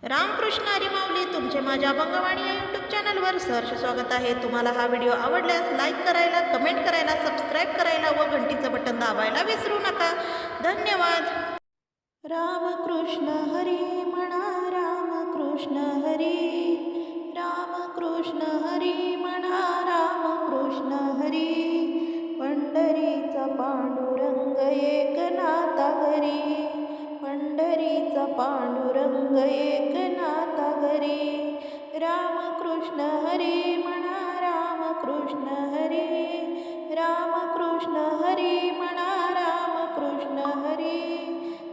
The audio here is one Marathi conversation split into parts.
रामकृष्ण हरी माऊली तुमचे माझ्या अभंगवाणी या यूट्यूब चॅनलवर सहर्ष स्वागत आहे. तुम्हाला हा व्हिडिओ आवडल्यास लाईक करायला, कमेंट करायला, सबस्क्राईब करायला व घंटीचं बटन दाबायला विसरू नका. धन्यवाद. रामकृष्ण हरी म्हणा, रामकृष्ण हरी, रामकृष्ण हरी म्हणा, रामकृष्ण हरी. पंढरीचा पांडुरंग एकनाथा घरी, पंढरीचा पांडुरंग एकनाथा घरी. रामकृष्ण हरी म्हणा, रामकृष्ण हरी, रामकृष्ण हरी म्हणा, रामकृष्ण हरी.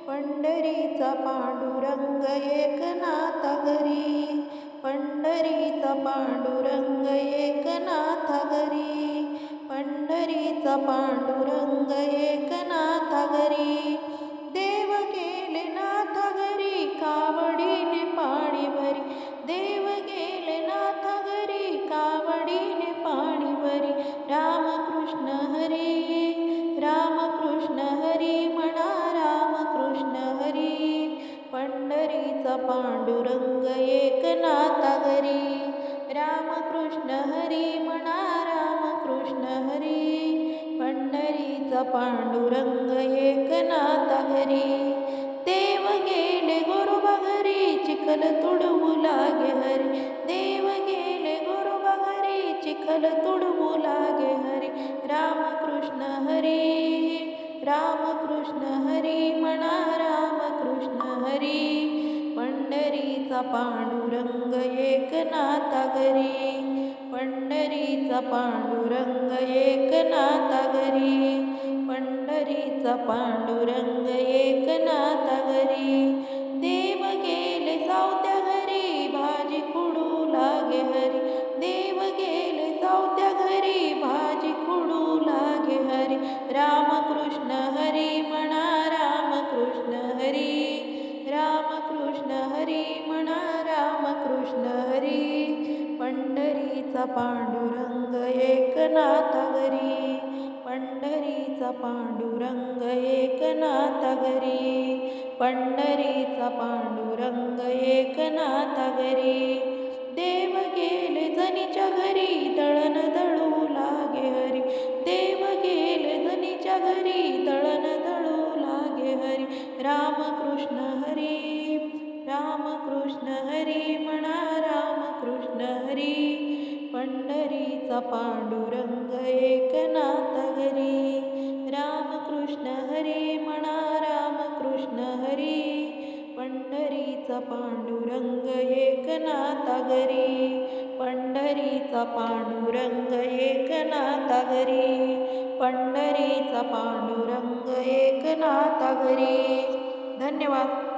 पंढरीचा पांडुरंग एकनाथा घरी, पंढरीचा पांडुरंग एकनाथा घरी, पंढरीचा पांडुरंग एकनाथा घरी. देव गेले नाथा घरी, कावडीने पाणी भरी, देव गेले नाथा घरी, कावडीने पाणी भरी. रामकृष्ण हरी, रामकृष्ण हरी म्हणा, रामकृष्ण हरी. पंढरीचा पांडुरंग एकनाथा घरी. रामकृष्ण हरी म्हणा, रामकृष्ण हरी. पंढरीचा पांडुरंग एकनाथा घरी. देव गेले गोरोबा घरी, चिखल तुडवू लागे हरी, देव गेले गोरोबा घरी, चिखल तुडवू लागे हरी. रामकृष्ण हरी, रामकृष्ण हरी म्हणा, रामकृष्ण हरी. पंढरीचा पांडुरंग एकनाथा घरी, पंढरीचा पांडुरंग एकनाथा घरी, पंढरीचा पांडुरंग एकनाथा घरी. देव गेले सावत्या घरी, भाजी खुडू लागे हरी, देव गेले सावत्या घरी, भाजी खुडू लागे हरी. रामकृष्ण हरी म्हणा, रामकृष्ण हरी, रामकृष्ण हरी म्हणा, रामकृष्ण हरी. पंढरीचा पांडुरंग एकनाथा घरी, पंढरीचा पांडुरंग एकनाथा घरी, पंढरीचा पांडुरंग एकनाथा घरी. देव गेले जनीच्या घरी, दळण दळू लागे हरी, देव गेले जनीच्या घरी, दळण दळू लागे हरी. रामकृष्ण हरी, रामकृष्ण हरी म्हणा, रामकृष्ण हरी. पंढरीचा पांडुरंग एकनाथा घरी. रामकृष्ण हरी म्हणा, रामकृष्ण हरी. पंढरीचा पांडुरंग एकनाथा घरी, पंढरीचा पांडुरंग एकनाथा घरी, पंढरीचा पांडुरंग एकनाथा घरी. धन्यवाद.